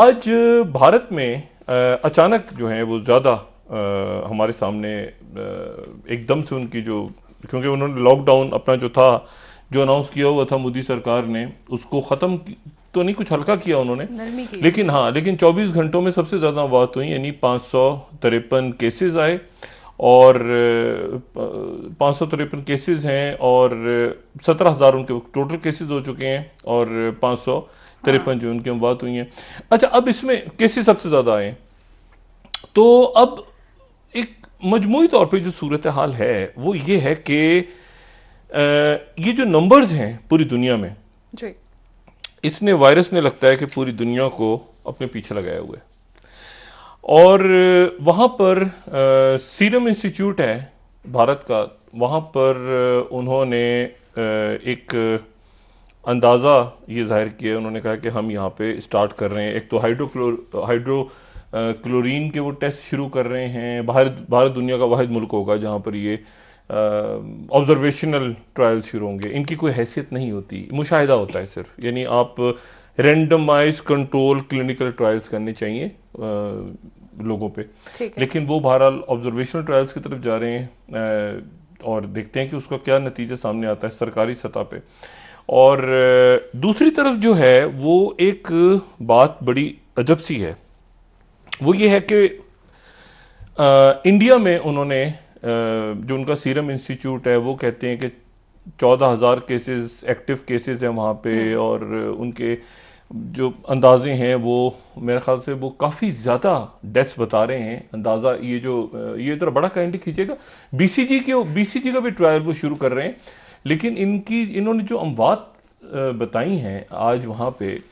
आज भारत में अचानक जो है वो ज़्यादा हमारे सामने एकदम से उनकी जो, क्योंकि उन्होंने लॉकडाउन अपना जो था, जो अनाउंस किया हुआ था मोदी सरकार ने, उसको ख़त्म तो नहीं, कुछ हल्का किया उन्होंने। नरमी की थी लेकिन जी। हाँ, लेकिन 24 घंटों में सबसे ज़्यादा वात हुई, यानी 553 केसेस आए। और 553 केसेस हैं और 17,000 उनके टोटल केसेस हो चुके हैं और 553 हाँ। जो उनकी बात हुई हैं। अच्छा, अब इसमें केसेस सबसे ज़्यादा आए, तो अब एक मजमूई तौर पे जो सूरत हाल है वो ये है कि ये जो नंबर्स हैं पूरी दुनिया में, जी। इसने, वायरस ने, लगता है कि पूरी दुनिया को अपने पीछे लगाया हुआ है। और वहाँ पर सीरम इंस्टीट्यूट है भारत का, वहाँ पर उन्होंने एक अंदाज़ा ये जाहिर किया। उन्होंने कहा कि हम यहाँ पे स्टार्ट कर रहे हैं, एक तो हाइड्रो क्लोरीन के वो टेस्ट शुरू कर रहे हैं। भारत भारत दुनिया का वाहिद मुल्क होगा जहाँ पर ये ऑब्जर्वेशनल ट्रायल शुरू होंगे। इनकी कोई हैसियत नहीं होती, मुशाहिदा होता है सिर्फ, यानी आप रेंडमाइज कंट्रोल क्लिनिकल ट्रायल्स करने चाहिए लोगों पे। ठीक है। लेकिन वो बहरहाल ऑब्जर्वेशनल ट्रायल्स की तरफ जा रहे हैं, और देखते हैं कि उसका क्या नतीजा सामने आता है सरकारी सतह पे। और दूसरी तरफ जो है वो एक बात बड़ी अजब सी है, वो ये है कि इंडिया में उन्होंने जो उनका सीरम इंस्टीट्यूट है वो कहते हैं कि 14,000 केसेस, एक्टिव केसेस हैं वहाँ पे। हम्म। और उनके जो अंदाजे हैं वो, मेरे ख्याल से वो काफ़ी ज़्यादा डेथ्स बता रहे हैं। अंदाज़ा ये जो ये ज़रा बड़ा काइंडली खींचेगा, बीसीजी का भी ट्रायल वो शुरू कर रहे हैं। लेकिन इन्होंने जो अमवात बताई हैं आज वहाँ पे,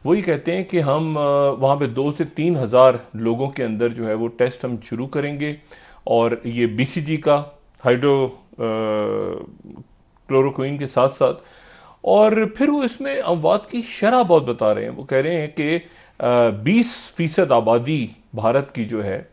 वो ये कहते हैं कि हम वहाँ पे 2 से 3 हज़ार लोगों के अंदर जो है वो टेस्ट हम शुरू करेंगे। और ये बीसीजी का, हाइड्रो क्लोरोक्विन के साथ साथ, और फिर वो इसमें अमवात की शरह बहुत बता रहे हैं। वो कह रहे हैं कि 20% आबादी भारत की जो है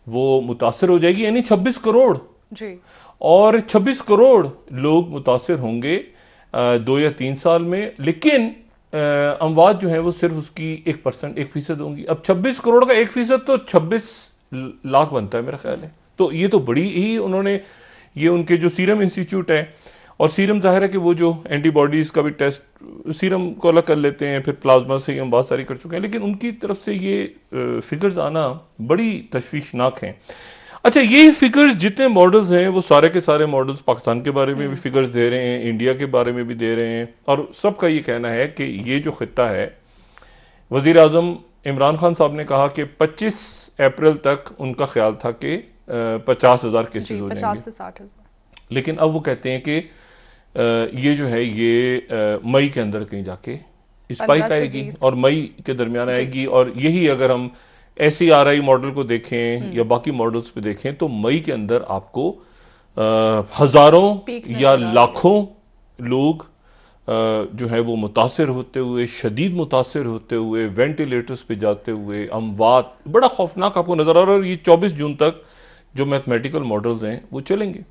वो मुतासर हो जाएगी, यानी 26 करोड़। जी। और 26 करोड़ लोग मुतासर होंगे 2 या 3 साल में। लेकिन अमवात जो है वो सिर्फ उसकी 1%, 1% होंगी। अब 26 करोड़ का 1%, तो 26 लाख बनता है मेरा ख्याल है। तो ये तो बड़ी ही उन्होंने, ये उनके जो सीरम इंस्टीट्यूट है, और सीरम जाहिर है कि वो जो एंटीबॉडीज़ का भी टेस्ट, सीरम को अलग कर लेते हैं, फिर प्लाज्मा से ही हम बहुत सारी कर चुके हैं। लेकिन उनकी तरफ से ये फिगर्स आना बड़ी तशवीशनाक हैं। अच्छा, ये फिगर्स जितने मॉडल्स हैं वो सारे के सारे मॉडल्स पाकिस्तान के बारे में भी हम्म। फिगर्स दे रहे हैं, इंडिया के बारे में भी दे रहे हैं। और सबका ये कहना है कि ये जो खित्ता है, वज़ीर आज़म इमरान खान साहब ने कहा कि 25 अप्रैल तक उनका ख्याल था कि 50,000 केसेस जी, हो जाएंगे। 50 से 60 हजार। लेकिन अब वो कहते हैं कि ये जो है ये मई के अंदर कहीं जाके पंद्रह स्पाइक से आएगी बीस और मई के दरमियान जी। आएगी। और यही अगर हम SCRI मॉडल को देखें या हम्म। बाकी मॉडल्स पे देखें, तो मई के अंदर आपको हजारों पीक या नजर आ रही है। लाखों लोग जो है वो मुतासर होते हुए, शदीद मुतासर होते हुए, वेंटिलेटर्स पे जाते हुए, अमवात बड़ा खौफनाक आपको नजर आ रहा है। और ये 24 जून तक जो मैथमेटिकल मॉडल्स हैं वो चलेंगे।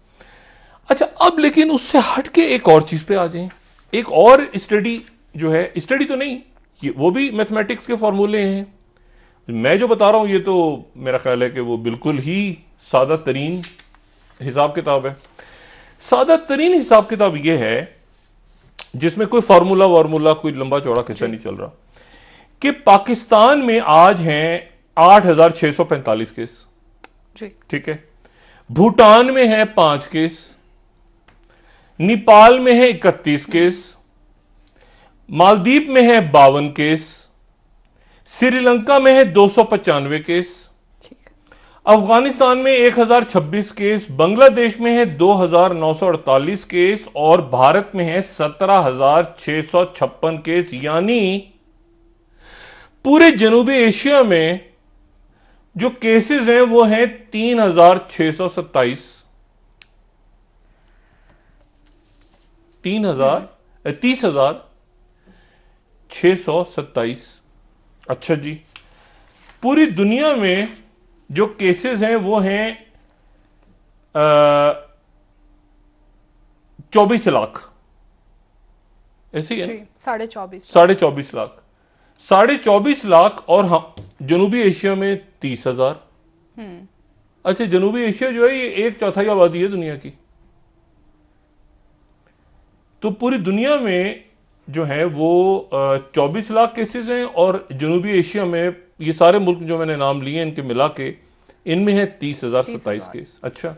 अच्छा, अब लेकिन उससे हट के एक और चीज पे आ जाएं। एक और स्टडी जो है, स्टडी तो नहीं, ये वो भी मैथमेटिक्स के फॉर्मूले हैं। मैं जो बता रहा हूं ये तो मेरा ख्याल है कि वो बिल्कुल ही सादा तरीन हिसाब किताब है। सादा तरीन हिसाब किताब ये है, जिसमें कोई फार्मूला वार्मूला, कोई लंबा चौड़ा किस्सा जी। नहीं चल रहा, कि पाकिस्तान में आज हैं 8,645 केस। जी। ठीक है। भूटान में है 5 केस, नेपाल में है 31 केस, मालदीव में है 52 केस, श्रीलंका में है 295 केस, ठीक। अफगानिस्तान में 1,026 केस, बांग्लादेश में है 2,948 केस, और भारत में है 17,656 केस। यानी पूरे जनूबी एशिया में जो केसेस हैं वो हैं 3,627, हम्म। 30,627। अच्छा जी, पूरी दुनिया में जो केसेस हैं वो हैं 24 लाख, ऐसे ही है जी, ना, 24.5 लाख। साढ़े 24 लाख। 24.5 लाख, और हम जनूबी एशिया में 30,000। अच्छा, जनूबी एशिया जो है ये एक चौथाई आबादी है दुनिया की। तो पूरी दुनिया में जो है वो 24 लाख केसेस हैं, और जनूबी एशिया में ये सारे मुल्क जो मैंने नाम लिए इनके मिला के इनमें है 30,027 केस। अच्छा,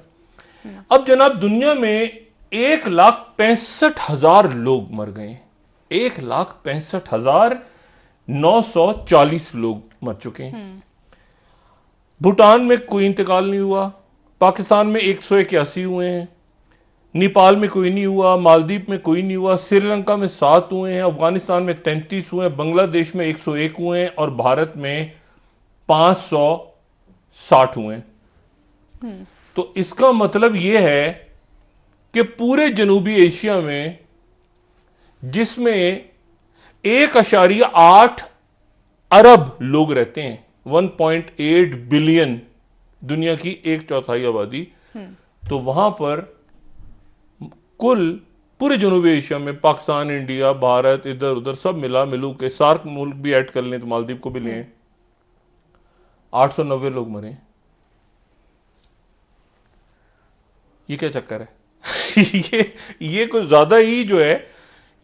अब जनाब दुनिया में 1,65,000 लोग मर गए। 1,65,940 लोग मर चुके हैं। भूटान में कोई इंतकाल नहीं हुआ, पाकिस्तान में 181 हुए हैं, नेपाल में कोई नहीं हुआ, मालदीव में कोई नहीं हुआ, श्रीलंका में 7 हुए हैं, अफगानिस्तान में 33 हुए हैं, बांग्लादेश में 101 हुए हैं, और भारत में 560 हुए हैं। तो इसका मतलब यह है कि पूरे जनूबी एशिया में, जिसमें 1.8 अरब लोग रहते हैं, 1.8 बिलियन, दुनिया की एक चौथाई आबादी, तो वहां पर कुल पूरे जनूबी एशिया में पाकिस्तान, इंडिया, भारत, इधर उधर सब मिला मिलू के, सार्क मुल्क भी ऐड कर लें तो मालदीव को भी लें, 890 लोग मरे। ये क्या चक्कर है? ये कुछ ज्यादा ही जो है,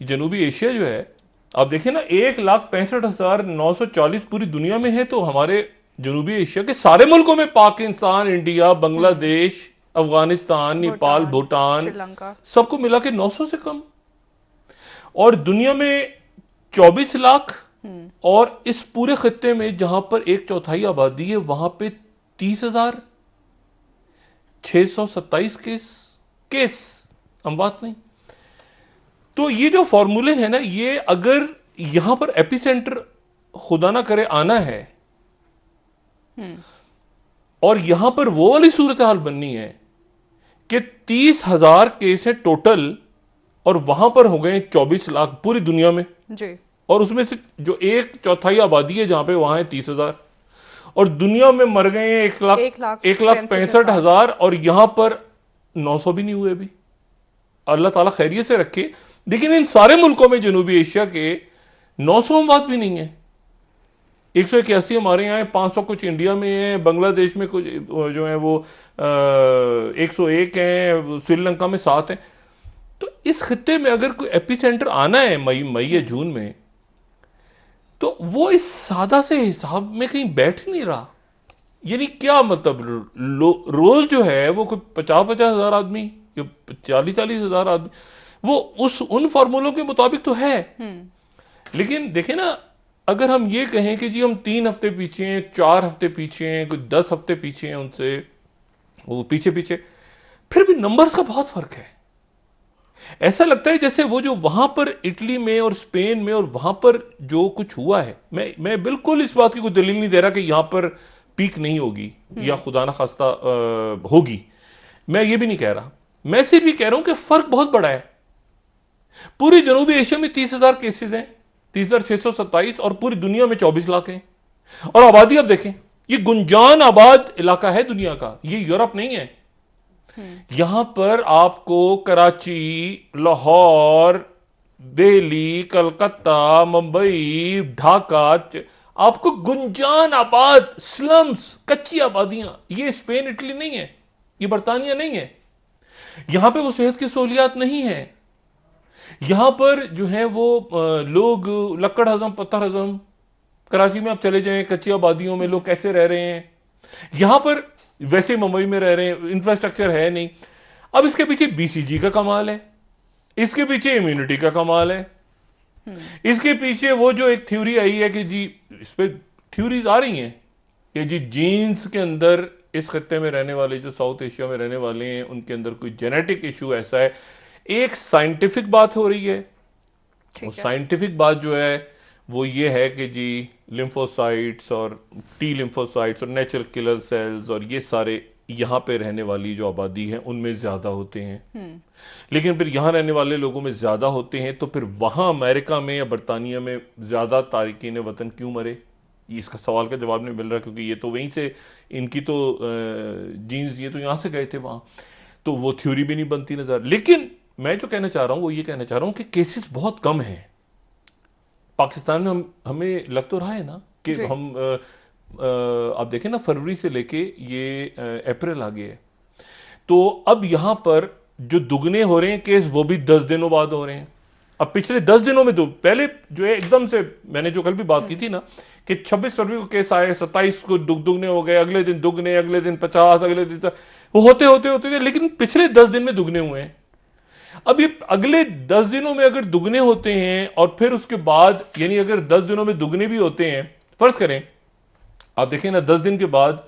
जनूबी एशिया जो है, आप देखिए ना, 1,65,940 पूरी दुनिया में है, तो हमारे जनूबी एशिया के सारे मुल्कों में, पाकिस्तान, इंडिया, बांग्लादेश, अफगानिस्तान, नेपाल, भूटान, श्रीलंका, सबको मिला के 900 से कम, और दुनिया में 24 लाख, और इस पूरे खत्ते में जहां पर एक चौथाई आबादी है वहां पे 30,627 केस अमवात नहीं। तो ये जो फॉर्मूले हैं ना, ये अगर यहां पर एपिसेंटर खुदा ना करे आना है, और यहां पर वो वाली सूरत हाल बननी है कि 30,000 केस है टोटल, और वहां पर हो गए 24 लाख पूरी दुनिया में जी, और उसमें से जो एक चौथाई आबादी है जहां पे वहां है 30,000, और दुनिया में मर गए हैं 1,65,000, और यहां पर 900 भी नहीं हुए अभी। अल्लाह ताला खैरियत से रखे। लेकिन इन सारे मुल्कों में जनूबी एशिया के 900 अमवात भी नहीं है। 181 हमारे यहाँ है, 500 कुछ इंडिया में है, बांग्लादेश में कुछ जो है वो 101 है, श्रीलंका में 7 है। तो इस खित्ते में अगर कोई एपिसेंटर आना है मई या जून में, तो वो इस सादा से हिसाब में कहीं बैठ नहीं रहा। यानी क्या मतलब, रोज जो है वो कोई 50,000 हजार आदमी या 40,000 हजार आदमी, वो उन फॉर्मूलों के मुताबिक तो है। लेकिन देखें ना, अगर हम ये कहें कि जी हम 3 हफ्ते पीछे हैं, 4 हफ्ते पीछे हैं, कुछ 10 हफ्ते पीछे हैं उनसे, वो पीछे पीछे, फिर भी नंबर्स का बहुत फर्क है। ऐसा लगता है जैसे वो जो वहां पर इटली में और स्पेन में और वहां पर जो कुछ हुआ है, मैं बिल्कुल इस बात की कोई दलील नहीं दे रहा कि यहां पर पीक नहीं होगी या खुदा ना खास्ता होगी, मैं ये भी नहीं कह रहा। मैं सिर्फ ये कह रहा हूं कि फर्क बहुत बड़ा है। पूरी जनूबी एशिया में 30,000 केसेस हैं, 30,627, और पूरी दुनिया में 24 लाख हैं। और आबादी आप देखें, ये गुंजान आबाद इलाका है दुनिया का, ये यूरोप नहीं है। यहां पर आपको कराची, लाहौर, दिल्ली, कलकत्ता, मुंबई, ढाका, आपको गुंजान आबाद स्लम्स, कच्ची आबादियां, ये स्पेन इटली नहीं है, ये बर्तानिया नहीं है। यहां पे वो सेहत की सहूलियात नहीं है। यहां पर जो है वो लोग लकड़ हजम, पत्थर हजम, कराची में आप चले जाएं, कच्ची आबादियों में लोग कैसे रह रहे हैं। यहां पर वैसे मुंबई में रह रहे हैं, इंफ्रास्ट्रक्चर है नहीं। अब इसके पीछे बीसीजी का कमाल है, इसके पीछे इम्यूनिटी का कमाल है, इसके पीछे वो जो एक थ्योरी आई है कि जी, इस पे थ्योरीज आ रही हैं कि जी जीन्स के अंदर इस खत्ते में रहने वाले, जो साउथ एशिया में रहने वाले हैं, उनके अंदर कोई जेनेटिक इशू ऐसा है। एक साइंटिफिक बात हो रही है। वो साइंटिफिक बात जो है वो ये है कि जी लिम्फोसाइट्स और टी लिम्फोसाइट्स और नेचुरल किलर सेल्स और ये सारे यहाँ पे रहने वाली जो आबादी है उनमें ज़्यादा होते हैं। लेकिन फिर यहाँ रहने वाले लोगों में ज़्यादा होते हैं, तो फिर वहाँ अमेरिका में या बरतानिया में ज़्यादा तारिकीन वतन क्यों मरे? इसका सवाल का जवाब नहीं मिल रहा, क्योंकि ये तो वहीं से इनकी तो जीन्स ये तो यहाँ से गए थे वहाँ, तो वो थ्योरी भी नहीं बनती नज़र। लेकिन मैं जो कहना चाह रहा हूँ वो ये कहना चाह रहा हूँ कि केसेस बहुत कम हैं। पाकिस्तान में हमें लग तो रहा है ना कि जी। हम आप देखें ना, फरवरी से लेके ये अप्रैल आ गया है, तो अब यहां पर जो दुगने हो रहे हैं केस, वो भी 10 दिनों बाद हो रहे हैं। अब पिछले 10 दिनों में तो पहले जो है एकदम से, मैंने जो कल भी बात की थी ना कि 26 फरवरी को केस आए, 27 को दुगने हो गए, अगले दिन दुगने, अगले दिन 50, अगले दिन वो होते होते होते थे, लेकिन पिछले 10 दिन में दुगने हुए हैं। अब ये अगले 10 दिनों में अगर दुगने होते हैं और फिर उसके बाद, यानी अगर 10 दिनों में दुगने भी होते हैं, फर्ज करें आप देखें ना 10 दिन के बाद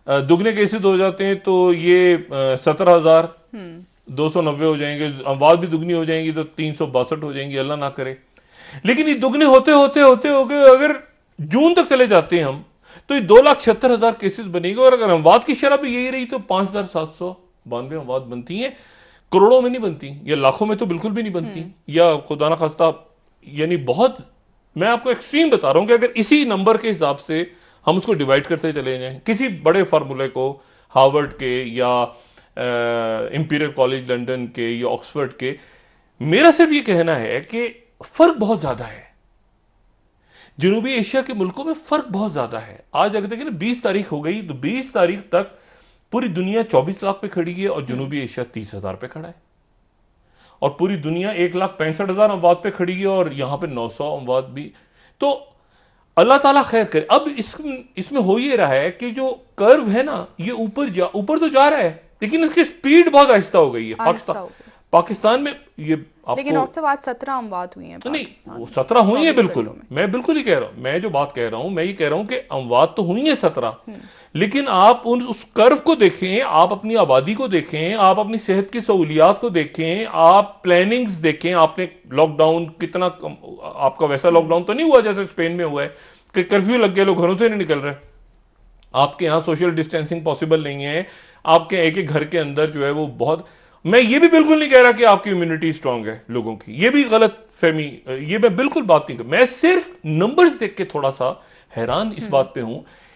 दुगने केसेस हो जाते हैं, तो ये 17,290 हो जाएंगे, अमवात भी दुगनी हो जाएंगी तो 362 हो जाएंगी, अल्लाह ना करे। लेकिन ये दुगने होते होते होते हो गए, अगर जून तक चले जाते हैं हम, तो ये 2,76,000 केसेस बनेंगे, और अगर अमवात की शरह भी यही रही तो 5,792 अमवात बनती हैं। करोड़ों में नहीं बनती, या लाखों में तो बिल्कुल भी नहीं बनती, या खुदा ना खास्ता, यानी बहुत, मैं आपको एक्सट्रीम बता रहा हूं कि अगर इसी नंबर के हिसाब से हम उसको डिवाइड करते चले जाएं किसी बड़े फार्मूले को, हार्वर्ड के या इंपीरियल कॉलेज लंदन के या ऑक्सफोर्ड के, मेरा सिर्फ ये कहना है कि फर्क बहुत ज्यादा है। जनूबी एशिया के मुल्कों में फर्क बहुत ज्यादा है। आज अगर देखें ना 20 तारीख हो गई, तो 20 तारीख तक पूरी दुनिया 24 लाख पे खड़ी है और जनूबी एशिया 30,000 पे खड़ा है, और पूरी दुनिया 1,65,000 अमवात पे खड़ी है और यहां पे 900 अमवात भी। तो अल्लाह ताला खैर करे। अब इसमें हो ये रहा है कि जो कर्व है ना, ये ऊपर तो जा रहा है, लेकिन इसकी स्पीड बहुत आहिस्ता हो गई है। आहिस्ता हो गई। पाकिस्तान में ये लेकिन आपको, डॉक्टर साहब आज 17 अमवात हुई हैं नहीं पाकिस्तान वो में, 17 हुई है 24 बिल्कुल, घंटों में। मैं बिल्कुल ही कह रहा हूं, मैं जो बात कह रहा हूं, मैं ये कह रहा हूं कि अमवात तो हुई है 17, लेकिन आप उस कर्व को देखें, आप अपनी आबादी को देखें, आप अपनी सेहत की सहूलियात को देखें, आप प्लानिंग्स देखें। आपने लॉकडाउन कितना आपका वैसा लॉकडाउन तो नहीं हुआ जैसे स्पेन में हुआ है कि कर्फ्यू लग गया, लोग घरों से नहीं निकल रहे। आपके यहाँ सोशल डिस्टेंसिंग पॉसिबल नहीं है, आपके एक एक घर के अंदर जो है वो बहुत, मैं ये भी बिल्कुल नहीं कह रहा कि आपकी इम्यूनिटी स्ट्रांग है लोगों की, ये भी गलत फहमी, ये मैं बिल्कुल बात नहीं कर, मैं सिर्फ नंबर्स देख के थोड़ा सा हैरान इस बात पे हूं